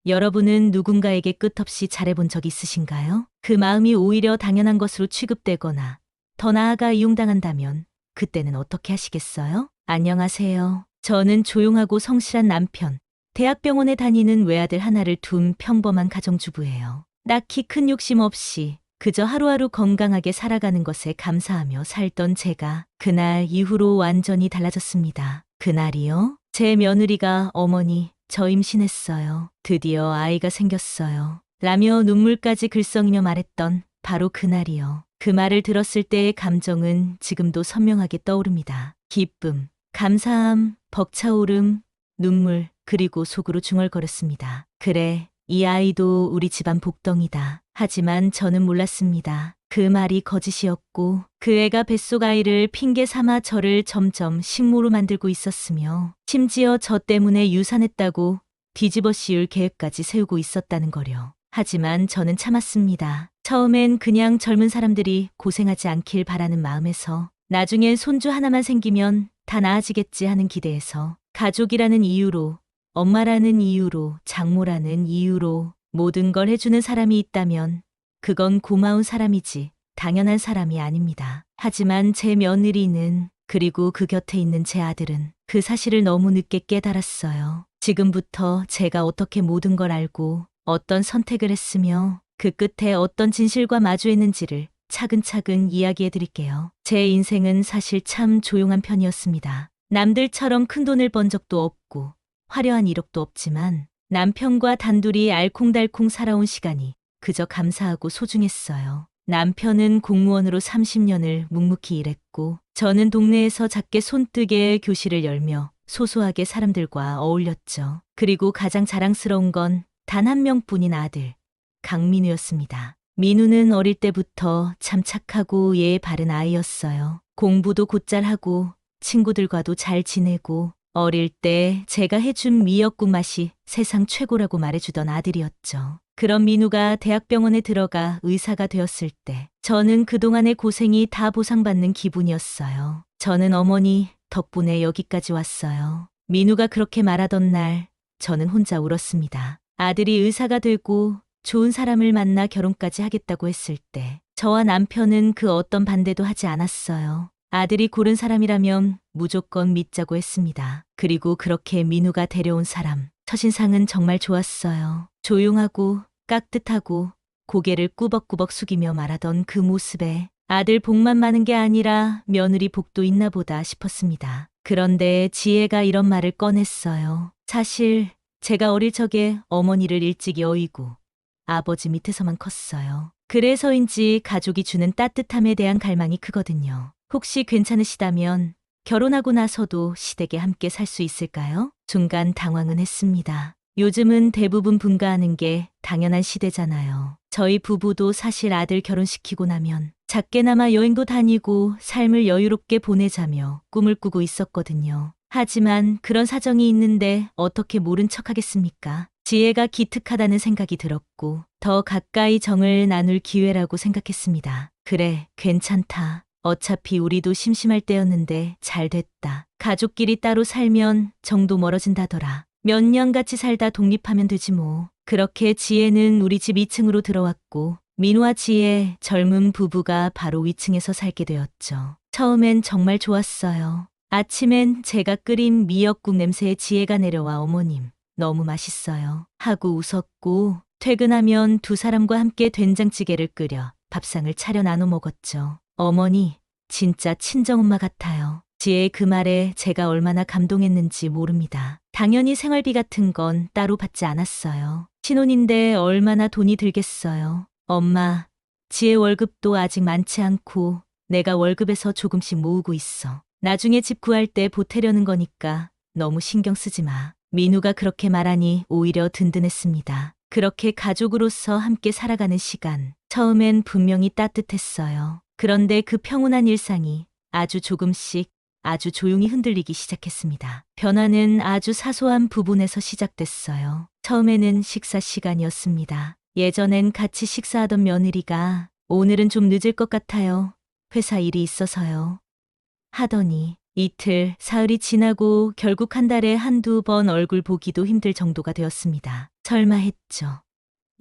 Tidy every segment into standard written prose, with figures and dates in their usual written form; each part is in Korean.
여러분은 누군가에게 끝없이 잘해본 적 있으신가요? 그 마음이 오히려 당연한 것으로 취급되거나 더 나아가 이용당한다면 그때는 어떻게 하시겠어요? 안녕하세요. 저는 조용하고 성실한 남편, 대학병원에 다니는 외아들 하나를 둔 평범한 가정주부예요. 딱히 큰 욕심 없이 그저 하루하루 건강하게 살아가는 것에 감사하며 살던 제가 그날 이후로 완전히 달라졌습니다. 그날이요? 제 며느리가 어머니, 저 임신했어요. 드디어 아이가 생겼어요. 라며 눈물까지 글썽이며 말했던 바로 그날이요. 그 말을 들었을 때의 감정은 지금도 선명하게 떠오릅니다. 기쁨, 감사함, 벅차오름, 눈물, 그리고 속으로 중얼거렸습니다. 그래, 이 아이도 우리 집안 복덩이다. 하지만 저는 몰랐습니다. 그 말이 거짓이었고 그 애가 뱃속 아이를 핑계 삼아 저를 점점 식모로 만들고 있었으며 심지어 저 때문에 유산했다고 뒤집어 씌울 계획까지 세우고 있었다는 거려. 하지만 저는 참았습니다. 처음엔 그냥 젊은 사람들이 고생하지 않길 바라는 마음에서, 나중엔 손주 하나만 생기면 다 나아지겠지 하는 기대에서, 가족이라는 이유로, 엄마라는 이유로, 장모라는 이유로 모든 걸 해주는 사람이 있다면 그건 고마운 사람이지 당연한 사람이 아닙니다. 하지만 제 며느리는, 그리고 그 곁에 있는 제 아들은 그 사실을 너무 늦게 깨달았어요. 지금부터 제가 어떻게 모든 걸 알고 어떤 선택을 했으며 그 끝에 어떤 진실과 마주했는지를 차근차근 이야기해 드릴게요. 제 인생은 사실 참 조용한 편이었습니다. 남들처럼 큰 돈을 번 적도 없고 화려한 이력도 없지만 남편과 단둘이 알콩달콩 살아온 시간이 그저 감사하고 소중했어요. 남편은 공무원으로 30년을 묵묵히 일했고 저는 동네에서 작게 손뜨개 교실을 열며 소소하게 사람들과 어울렸죠. 그리고 가장 자랑스러운 건 단 한 명뿐인 아들, 강민우였습니다. 민우는 어릴 때부터 참 착하고 예의 바른 아이였어요. 공부도 곧잘 하고 친구들과도 잘 지내고 어릴 때 제가 해준 미역국 맛이 세상 최고라고 말해주던 아들이었죠. 그런 민우가 대학병원에 들어가 의사가 되었을 때 저는 그동안의 고생이 다 보상받는 기분이었어요. 저는 어머니 덕분에 여기까지 왔어요. 민우가 그렇게 말하던 날 저는 혼자 울었습니다. 아들이 의사가 되고 좋은 사람을 만나 결혼까지 하겠다고 했을 때 저와 남편은 그 어떤 반대도 하지 않았어요. 아들이 고른 사람이라면 무조건 믿자고 했습니다. 그리고 그렇게 민우가 데려온 사람, 첫인상은 정말 좋았어요. 조용하고 깍듯하고 고개를 꾸벅꾸벅 숙이며 말하던 그 모습에 아들 복만 많은 게 아니라 며느리 복도 있나 보다 싶었습니다. 그런데 지혜가 이런 말을 꺼냈어요. 사실 제가 어릴 적에 어머니를 일찍이 어이고 아버지 밑에서만 컸어요. 그래서인지 가족이 주는 따뜻함에 대한 갈망이 크거든요. 혹시 괜찮으시다면 결혼하고 나서도 시댁에 함께 살 수 있을까요? 중간 당황은 했습니다. 요즘은 대부분 분가하는 게 당연한 시대잖아요. 저희 부부도 사실 아들 결혼시키고 나면 작게나마 여행도 다니고 삶을 여유롭게 보내자며 꿈을 꾸고 있었거든요. 하지만 그런 사정이 있는데 어떻게 모른 척 하겠습니까? 지혜가 기특하다는 생각이 들었고 더 가까이 정을 나눌 기회라고 생각했습니다. 그래, 괜찮다. 어차피 우리도 심심할 때였는데 잘 됐다. 가족끼리 따로 살면 정도 멀어진다더라. 몇 년 같이 살다 독립하면 되지 뭐. 그렇게 지혜는 우리 집 2층으로 들어왔고 민우와 지혜, 젊은 부부가 바로 위층에서 살게 되었죠. 처음엔 정말 좋았어요. 아침엔 제가 끓인 미역국 냄새에 지혜가 내려와 어머님, 너무 맛있어요 하고 웃었고 퇴근하면 두 사람과 함께 된장찌개를 끓여 밥상을 차려 나눠 먹었죠. 어머니, 진짜 친정엄마 같아요. 지혜의 그 말에 제가 얼마나 감동했는지 모릅니다. 당연히 생활비 같은 건 따로 받지 않았어요. 신혼인데 얼마나 돈이 들겠어요. 엄마, 지혜 월급도 아직 많지 않고 내가 월급에서 조금씩 모으고 있어. 나중에 집 구할 때 보태려는 거니까 너무 신경 쓰지 마. 민우가 그렇게 말하니 오히려 든든했습니다. 그렇게 가족으로서 함께 살아가는 시간, 처음엔 분명히 따뜻했어요. 그런데 그 평온한 일상이 아주 조금씩 아주 조용히 흔들리기 시작했습니다. 변화는 아주 사소한 부분에서 시작됐어요. 처음에는 식사 시간이었습니다. 예전엔 같이 식사하던 며느리가 오늘은 좀 늦을 것 같아요. 회사 일이 있어서요. 하더니 이틀, 사흘이 지나고 결국 한 달에 한두 번 얼굴 보기도 힘들 정도가 되었습니다. 설마 했죠.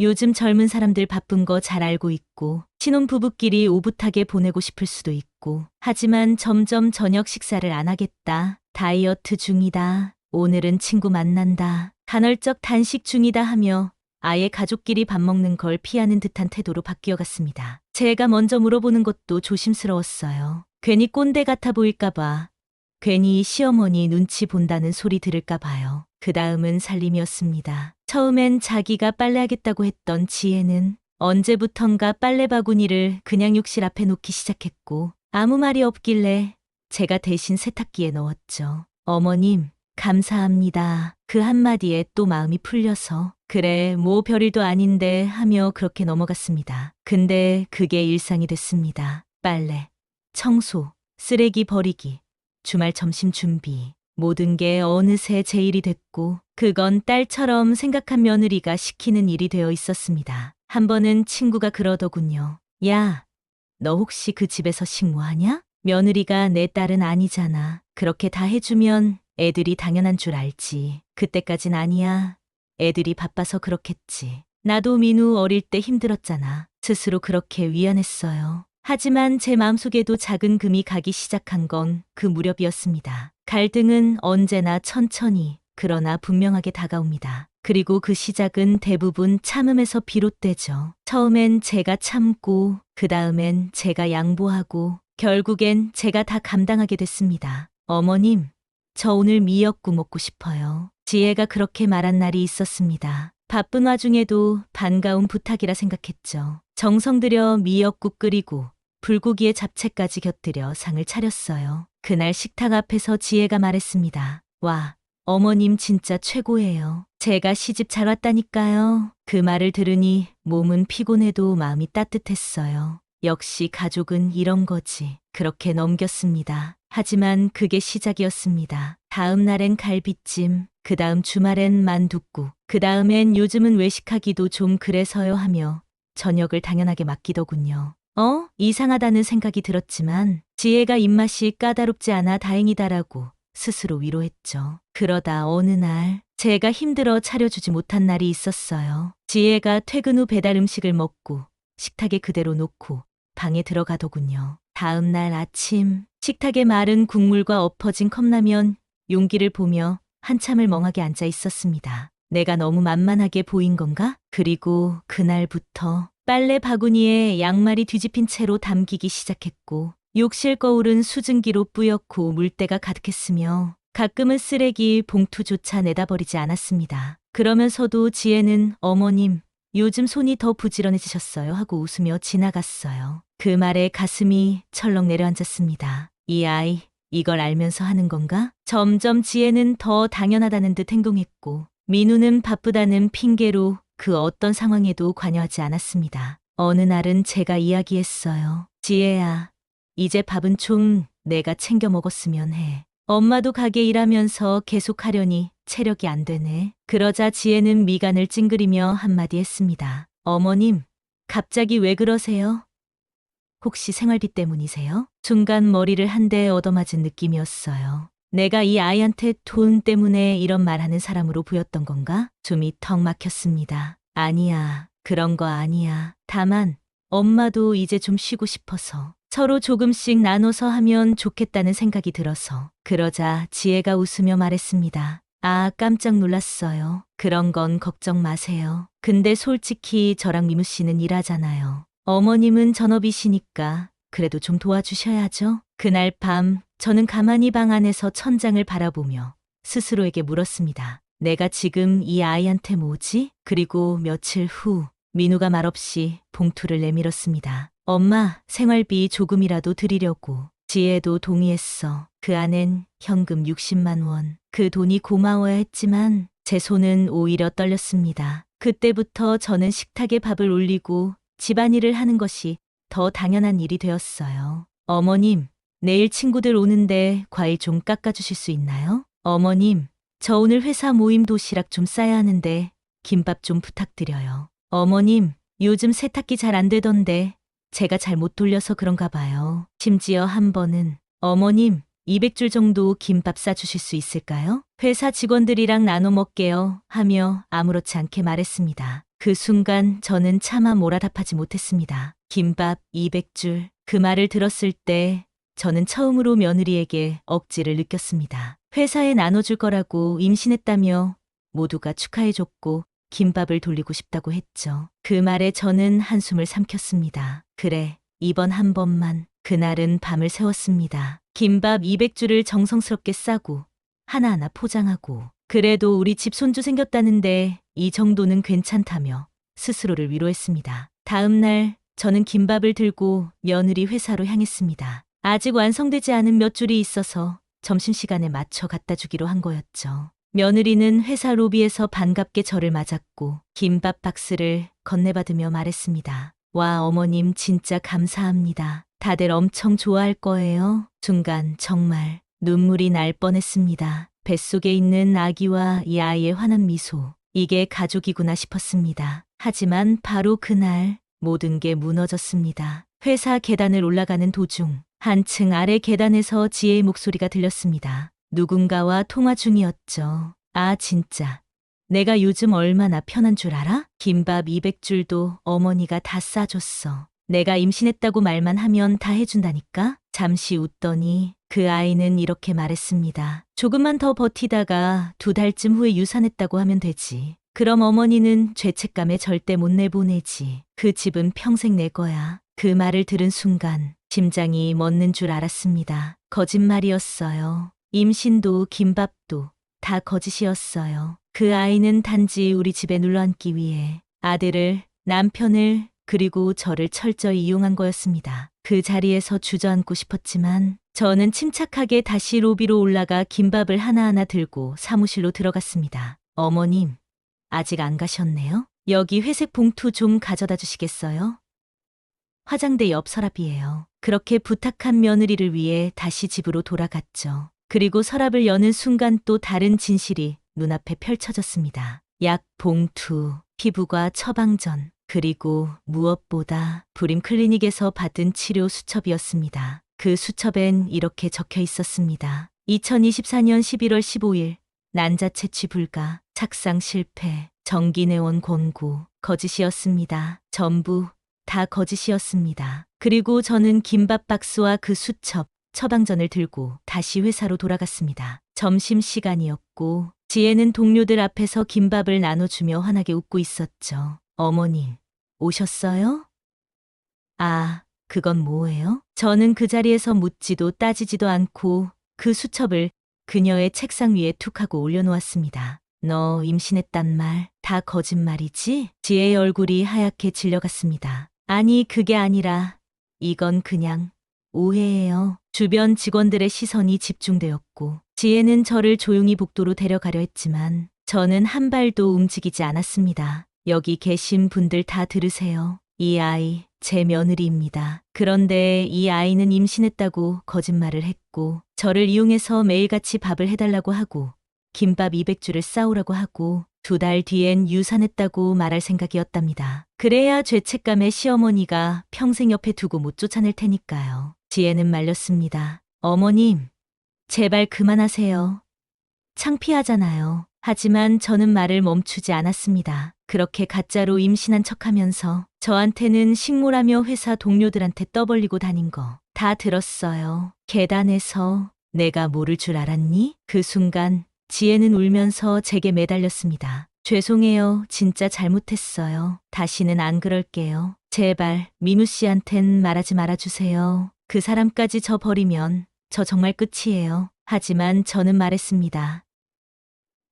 요즘 젊은 사람들 바쁜 거 잘 알고 있고 신혼부부끼리 오붓하게 보내고 싶을 수도 있고 하지만 점점 저녁 식사를 안 하겠다. 다이어트 중이다. 오늘은 친구 만난다. 간헐적 단식 중이다 하며 아예 가족끼리 밥 먹는 걸 피하는 듯한 태도로 바뀌어 갔습니다. 제가 먼저 물어보는 것도 조심스러웠어요. 괜히 꼰대 같아 보일까봐. 괜히 시어머니 눈치 본다는 소리 들을까 봐요. 그 다음은 살림이었습니다. 처음엔 자기가 빨래하겠다고 했던 지혜는 언제부턴가 빨래 바구니를 그냥 욕실 앞에 놓기 시작했고 아무 말이 없길래 제가 대신 세탁기에 넣었죠. 어머님, 감사합니다. 그 한마디에 또 마음이 풀려서 그래, 뭐 별일도 아닌데 하며 그렇게 넘어갔습니다. 근데 그게 일상이 됐습니다. 빨래, 청소, 쓰레기 버리기, 주말 점심 준비. 모든 게 어느새 제 일이 됐고 그건 딸처럼 생각한 며느리가 시키는 일이 되어 있었습니다. 한 번은 친구가 그러더군요. 야, 너 혹시 그 집에서 식모하냐? 며느리가 내 딸은 아니잖아. 그렇게 다 해주면 애들이 당연한 줄 알지. 그때까진 아니야. 애들이 바빠서 그렇겠지. 나도 민우 어릴 때 힘들었잖아. 스스로 그렇게 위안했어요. 하지만 제 마음속에도 작은 금이 가기 시작한 건 그 무렵이었습니다. 갈등은 언제나 천천히 그러나 분명하게 다가옵니다. 그리고 그 시작은 대부분 참음에서 비롯되죠. 처음엔 제가 참고 그 다음엔 제가 양보하고 결국엔 제가 다 감당하게 됐습니다. 어머님, 저 오늘 미역국 먹고 싶어요. 지혜가 그렇게 말한 날이 있었습니다. 바쁜 와중에도 반가운 부탁이라 생각했죠. 정성 들여 미역국 끓이고 불고기에 잡채까지 곁들여 상을 차렸어요. 그날 식탁 앞에서 지혜가 말했습니다. 와, 어머님 진짜 최고예요. 제가 시집 잘 왔다니까요. 그 말을 들으니 몸은 피곤해도 마음이 따뜻했어요. 역시 가족은 이런 거지. 그렇게 넘겼습니다. 하지만 그게 시작이었습니다. 다음 날엔 갈비찜, 그 다음 주말엔 만둣국, 그 다음엔 요즘은 외식하기도 좀 그래서요 하며 저녁을 당연하게 맡기더군요. 이상하다는 생각이 들었지만 지혜가 입맛이 까다롭지 않아 다행이다라고 스스로 위로했죠. 그러다 어느 날 제가 힘들어 차려주지 못한 날이 있었어요. 지혜가 퇴근 후 배달 음식을 먹고 식탁에 그대로 놓고 방에 들어가더군요. 다음 날 아침 식탁에 마른 국물과 엎어진 컵라면, 용기를 보며 한참을 멍하게 앉아 있었습니다. 내가 너무 만만하게 보인 건가? 그리고 그날부터 빨래 바구니에 양말이 뒤집힌 채로 담기기 시작했고 욕실 거울은 수증기로 뿌옇고 물때가 가득했으며 가끔은 쓰레기 봉투조차 내다버리지 않았습니다. 그러면서도 지혜는 어머님, 요즘 손이 더 부지런해지셨어요 하고 웃으며 지나갔어요. 그 말에 가슴이 철렁 내려앉았습니다. 이 아이, 이걸 알면서 하는 건가? 점점 지혜는 더 당연하다는 듯 행동했고 민우는 바쁘다는 핑계로 그 어떤 상황에도 관여하지 않았습니다. 어느 날은 제가 이야기했어요. 지혜야, 이제 밥은 좀 내가 챙겨 먹었으면 해. 엄마도 가게 일하면서 계속 하려니 체력이 안 되네. 그러자 지혜는 미간을 찡그리며 한마디 했습니다. 어머님, 갑자기 왜 그러세요? 혹시 생활비 때문이세요? 순간 머리를 한 대 얻어맞은 느낌이었어요. 내가 이 아이한테 돈 때문에 이런 말하는 사람으로 보였던 건가? 숨이 턱 막혔습니다. 아니야, 그런 거 아니야. 다만 엄마도 이제 좀 쉬고 싶어서 서로 조금씩 나눠서 하면 좋겠다는 생각이 들어서. 그러자 지혜가 웃으며 말했습니다. 아, 깜짝 놀랐어요. 그런 건 걱정 마세요. 근데 솔직히 저랑 미무 씨는 일하잖아요. 어머님은 전업이시니까 그래도 좀 도와주셔야죠. 그날 밤 저는 가만히 방 안에서 천장을 바라보며 스스로에게 물었습니다. 내가 지금 이 아이한테 뭐지? 그리고 며칠 후 민우가 말없이 봉투를 내밀었습니다. 엄마, 생활비 조금이라도 드리려고. 지혜도 동의했어. 그 안엔 현금 60만 원. 그 돈이 고마워야 했지만 제 손은 오히려 떨렸습니다. 그때부터 저는 식탁에 밥을 올리고 집안일을 하는 것이 더 당연한 일이 되었어요. 어머님, 내일 친구들 오는데 과일 좀 깎아주실 수 있나요? 어머님, 저 오늘 회사 모임 도시락 좀 싸야 하는데 김밥 좀 부탁드려요. 어머님, 요즘 세탁기 잘 안 되던데 제가 잘 못 돌려서 그런가 봐요. 심지어 한 번은 어머님, 200줄 정도 김밥 싸주실 수 있을까요? 회사 직원들이랑 나눠 먹게요 하며 아무렇지 않게 말했습니다. 그 순간 저는 차마 뭐라 답하지 못했습니다. 김밥 200줄. 그 말을 들었을 때 저는 처음으로 며느리에게 억지를 느꼈습니다. 회사에 나눠줄 거라고 임신했다며 모두가 축하해줬고 김밥을 돌리고 싶다고 했죠. 그 말에 저는 한숨을 삼켰습니다. 그래, 이번 한 번만. 그날은 밤을 새웠습니다. 김밥 200줄을 정성스럽게 싸고 하나하나 포장하고 그래도 우리 집 손주 생겼다는데 이 정도는 괜찮다며 스스로를 위로했습니다. 다음 날 저는 김밥을 들고 며느리 회사로 향했습니다. 아직 완성되지 않은 몇 줄이 있어서 점심시간에 맞춰 갖다 주기로 한 거였죠. 며느리는 회사 로비에서 반갑게 저를 맞았고 김밥 박스를 건네받으며 말했습니다. 와, 어머님 진짜 감사합니다. 다들 엄청 좋아할 거예요. 순간 정말 눈물이 날 뻔했습니다. 뱃속에 있는 아기와 이 아이의 환한 미소. 이게 가족이구나 싶었습니다. 하지만 바로 그날 모든 게 무너졌습니다. 회사 계단을 올라가는 도중 한층 아래 계단에서 지혜의 목소리가 들렸습니다. 누군가와 통화 중이었죠. 아, 진짜. 내가 요즘 얼마나 편한 줄 알아? 김밥 200줄도 어머니가 다 싸줬어. 내가 임신했다고 말만 하면 다 해준다니까? 잠시 웃더니 그 아이는 이렇게 말했습니다. 조금만 더 버티다가 2달쯤 후에 유산했다고 하면 되지. 그럼 어머니는 죄책감에 절대 못 내보내지. 그 집은 평생 내 거야. 그 말을 들은 순간 심장이 멎는 줄 알았습니다. 거짓말이었어요. 임신도 김밥도 다 거짓이었어요. 그 아이는 단지 우리 집에 눌러앉기 위해 아들을, 남편을, 그리고 저를 철저히 이용한 거였습니다. 그 자리에서 주저앉고 싶었지만 저는 침착하게 다시 로비로 올라가 김밥을 하나하나 들고 사무실로 들어갔습니다. 어머님, 아직 안 가셨네요? 여기 회색 봉투 좀 가져다 주시겠어요? 화장대 옆 서랍이에요. 그렇게 부탁한 며느리를 위해 다시 집으로 돌아갔죠. 그리고 서랍을 여는 순간 또 다른 진실이 눈앞에 펼쳐졌습니다. 약 봉투, 피부과 처방전, 그리고 무엇보다 불임 클리닉에서 받은 치료 수첩이었습니다. 그 수첩엔 이렇게 적혀 있었습니다. 2024년 11월 15일, 난자 채취 불가, 착상 실패, 정기내원 권고, 거짓이었습니다. 전부 다 거짓이었습니다. 그리고 저는 김밥 박스와 그 수첩, 처방전을 들고 다시 회사로 돌아갔습니다. 점심시간이었고 지혜는 동료들 앞에서 김밥을 나눠주며 환하게 웃고 있었죠. 어머님, 오셨어요? 아, 그건 뭐예요? 저는 그 자리에서 묻지도 따지지도 않고 그 수첩을 그녀의 책상 위에 툭 하고 올려놓았습니다. 너 임신했단 말 다 거짓말이지? 지혜의 얼굴이 하얗게 질려갔습니다. 아니, 그게 아니라 이건 그냥 오해예요. 주변 직원들의 시선이 집중되었고 지혜는 저를 조용히 복도로 데려가려 했지만 저는 한 발도 움직이지 않았습니다. 여기 계신 분들 다 들으세요. 이 아이 제 며느리입니다. 그런데 이 아이는 임신했다고 거짓말을 했고 저를 이용해서 매일같이 밥을 해달라고 하고 김밥 200줄을 싸오라고 하고 2달 뒤엔 유산했다고 말할 생각이었답니다. 그래야 죄책감에 시어머니가 평생 옆에 두고 못 쫓아낼 테니까요. 지혜는 말렸습니다. 어머님, 제발 그만하세요. 창피하잖아요. 하지만 저는 말을 멈추지 않았습니다. 그렇게 가짜로 임신한 척하면서 저한테는 식모라며 회사 동료들한테 떠벌리고 다닌 거 다 들었어요. 계단에서 내가 모를 줄 알았니? 그 순간 지혜는 울면서 제게 매달렸습니다. 죄송해요. 진짜 잘못했어요. 다시는 안 그럴게요. 제발 민우 씨한텐 말하지 말아주세요. 그 사람까지 저 버리면 저 정말 끝이에요. 하지만 저는 말했습니다.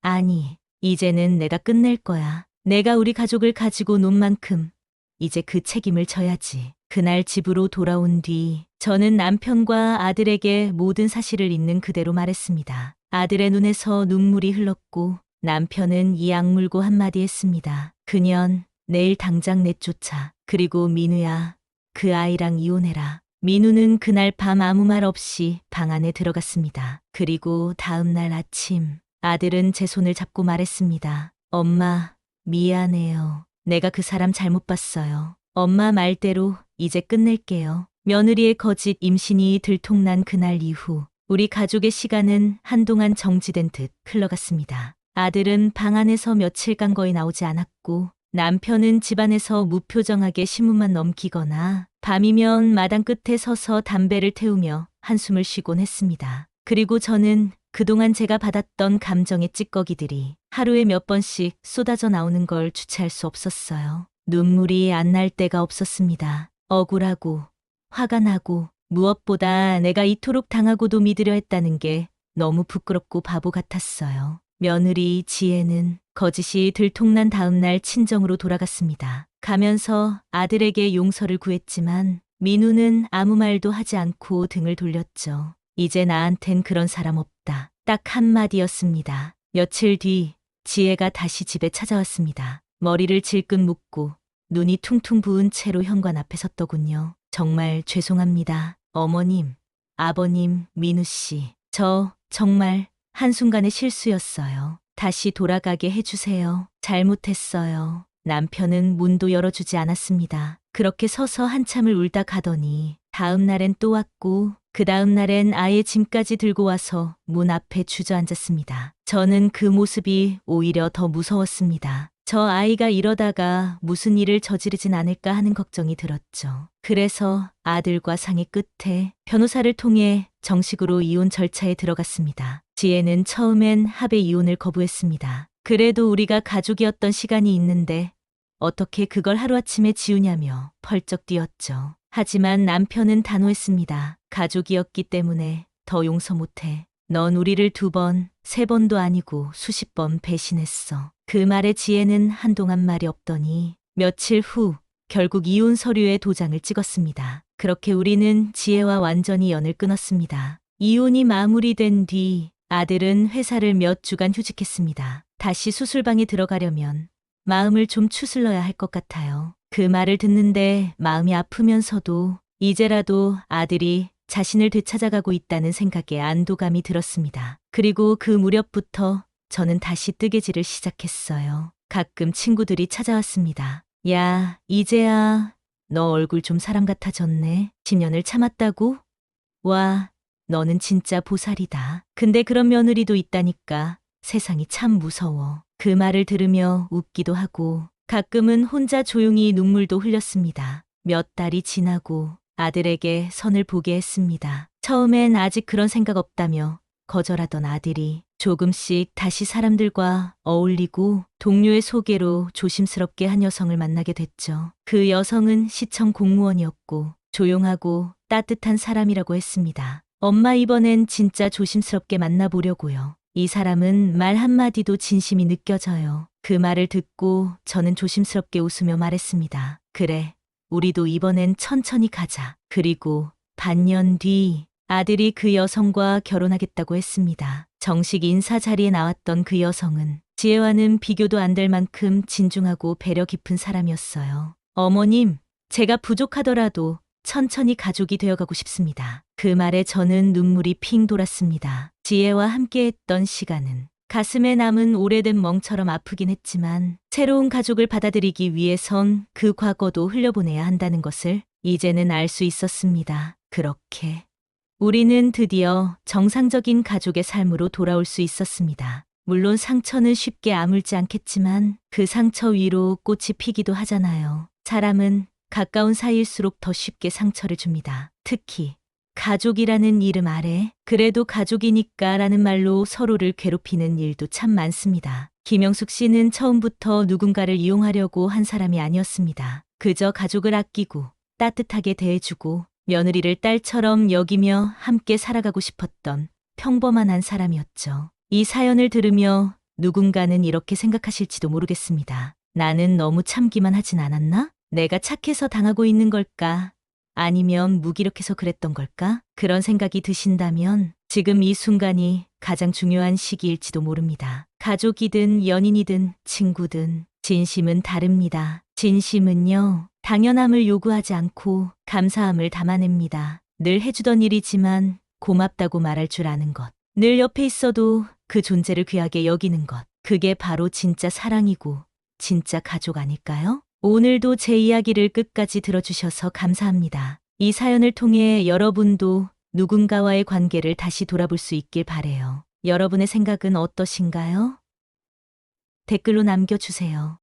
아니, 이제는 내가 끝낼 거야. 내가 우리 가족을 가지고 논 만큼 이제 그 책임을 져야지. 그날 집으로 돌아온 뒤 저는 남편과 아들에게 모든 사실을 있는 그대로 말했습니다. 아들의 눈에서 눈물이 흘렀고 남편은 이 악물고 한마디 했습니다. 그년 내일 당장 내쫓아. 그리고 민우야, 그 아이랑 이혼해라. 민우는 그날 밤 아무 말 없이 방 안에 들어갔습니다. 그리고 다음 날 아침 아들은 제 손을 잡고 말했습니다. 엄마, 미안해요. 내가 그 사람 잘못 봤어요. 엄마 말대로 이제 끝낼게요. 며느리의 거짓 임신이 들통난 그날 이후 우리 가족의 시간은 한동안 정지된 듯 흘러갔습니다. 아들은 방 안에서 며칠간 거의 나오지 않았고 남편은 집안에서 무표정하게 신문만 넘기거나 밤이면 마당 끝에 서서 담배를 태우며 한숨을 쉬곤 했습니다. 그리고 저는 그동안 제가 받았던 감정의 찌꺼기들이 하루에 몇 번씩 쏟아져 나오는 걸 주체할 수 없었어요. 눈물이 안 날 때가 없었습니다. 억울하고 화가 나고 무엇보다 내가 이토록 당하고도 믿으려 했다는 게 너무 부끄럽고 바보 같았어요. 며느리 지혜는 거짓이 들통난 다음 날 친정으로 돌아갔습니다. 가면서 아들에게 용서를 구했지만 민우는 아무 말도 하지 않고 등을 돌렸죠. 이제 나한텐 그런 사람 없다. 딱 한마디였습니다. 며칠 뒤 지혜가 다시 집에 찾아왔습니다. 머리를 질끈 묶고 눈이 퉁퉁 부은 채로 현관 앞에 섰더군요. 정말 죄송합니다. 어머님, 아버님, 민우 씨. 저 정말 한순간의 실수였어요. 다시 돌아가게 해주세요. 잘못했어요. 남편은 문도 열어주지 않았습니다. 그렇게 서서 한참을 울다 가더니 다음 날엔 또 왔고 그 다음 날엔 아예 짐까지 들고 와서 문 앞에 주저앉았습니다. 저는 그 모습이 오히려 더 무서웠습니다. 저 아이가 이러다가 무슨 일을 저지르진 않을까 하는 걱정이 들었죠. 그래서 아들과 상의 끝에 변호사를 통해 정식으로 이혼 절차에 들어갔습니다. 지혜는 처음엔 합의 이혼을 거부했습니다. 그래도 우리가 가족이었던 시간이 있는데 어떻게 그걸 하루아침에 지우냐며 펄쩍 뛰었죠. 하지만 남편은 단호했습니다. 가족이었기 때문에 더 용서 못해. 넌 우리를 2번, 3번도 아니고 수십 번 배신했어. 그 말에 지혜는 한동안 말이 없더니 며칠 후 결국 이혼 서류에 도장을 찍었습니다. 그렇게 우리는 지혜와 완전히 연을 끊었습니다. 이혼이 마무리된 뒤 아들은 회사를 몇 주간 휴직했습니다. 다시 수술방에 들어가려면 마음을 좀 추슬러야 할 것 같아요. 그 말을 듣는데 마음이 아프면서도 이제라도 아들이 자신을 되찾아가고 있다는 생각에 안도감이 들었습니다. 그리고 그 무렵부터 저는 다시 뜨개질을 시작했어요. 가끔 친구들이 찾아왔습니다. 야, 이제야 너 얼굴 좀 사람 같아졌네. 10년을 참았다고? 와, 너는 진짜 보살이다. 근데 그런 며느리도 있다니까. 세상이 참 무서워. 그 말을 들으며 웃기도 하고 가끔은 혼자 조용히 눈물도 흘렸습니다. 몇 달이 지나고 아들에게 선을 보게 했습니다. 처음엔 아직 그런 생각 없다며 거절하던 아들이 조금씩 다시 사람들과 어울리고 동료의 소개로 조심스럽게 한 여성을 만나게 됐죠. 그 여성은 시청 공무원이었고 조용하고 따뜻한 사람이라고 했습니다. 엄마 이번엔 진짜 조심스럽게 만나보려고요. 이 사람은 말 한마디도 진심이 느껴져요. 그 말을 듣고 저는 조심스럽게 웃으며 말했습니다. 그래, 우리도 이번엔 천천히 가자. 그리고 반년 뒤 아들이 그 여성과 결혼하겠다고 했습니다. 정식 인사 자리에 나왔던 그 여성은 지혜와는 비교도 안 될 만큼 진중하고 배려 깊은 사람이었어요. 어머님, 제가 부족하더라도 천천히 가족이 되어가고 싶습니다. 그 말에 저는 눈물이 핑 돌았습니다. 지혜와 함께했던 시간은 가슴에 남은 오래된 멍처럼 아프긴 했지만 새로운 가족을 받아들이기 위해선 그 과거도 흘려보내야 한다는 것을 이제는 알 수 있었습니다. 그렇게 우리는 드디어 정상적인 가족의 삶으로 돌아올 수 있었습니다. 물론 상처는 쉽게 아물지 않겠지만 그 상처 위로 꽃이 피기도 하잖아요. 사람은 가까운 사이일수록 더 쉽게 상처를 줍니다. 특히 가족이라는 이름 아래 그래도 가족이니까 라는 말로 서로를 괴롭히는 일도 참 많습니다. 김영숙 씨는 처음부터 누군가를 이용하려고 한 사람이 아니었습니다. 그저 가족을 아끼고 따뜻하게 대해주고 며느리를 딸처럼 여기며 함께 살아가고 싶었던 평범한 한 사람이었죠. 이 사연을 들으며 누군가는 이렇게 생각하실지도 모르겠습니다. 나는 너무 참기만 하진 않았나? 내가 착해서 당하고 있는 걸까? 아니면 무기력해서 그랬던 걸까? 그런 생각이 드신다면 지금 이 순간이 가장 중요한 시기일지도 모릅니다. 가족이든 연인이든 친구든 진심은 다릅니다. 진심은요, 당연함을 요구하지 않고 감사함을 담아냅니다. 늘 해주던 일이지만 고맙다고 말할 줄 아는 것. 늘 옆에 있어도 그 존재를 귀하게 여기는 것. 그게 바로 진짜 사랑이고 진짜 가족 아닐까요? 오늘도 제 이야기를 끝까지 들어주셔서 감사합니다. 이 사연을 통해 여러분도 누군가와의 관계를 다시 돌아볼 수 있길 바래요. 여러분의 생각은 어떠신가요? 댓글로 남겨주세요.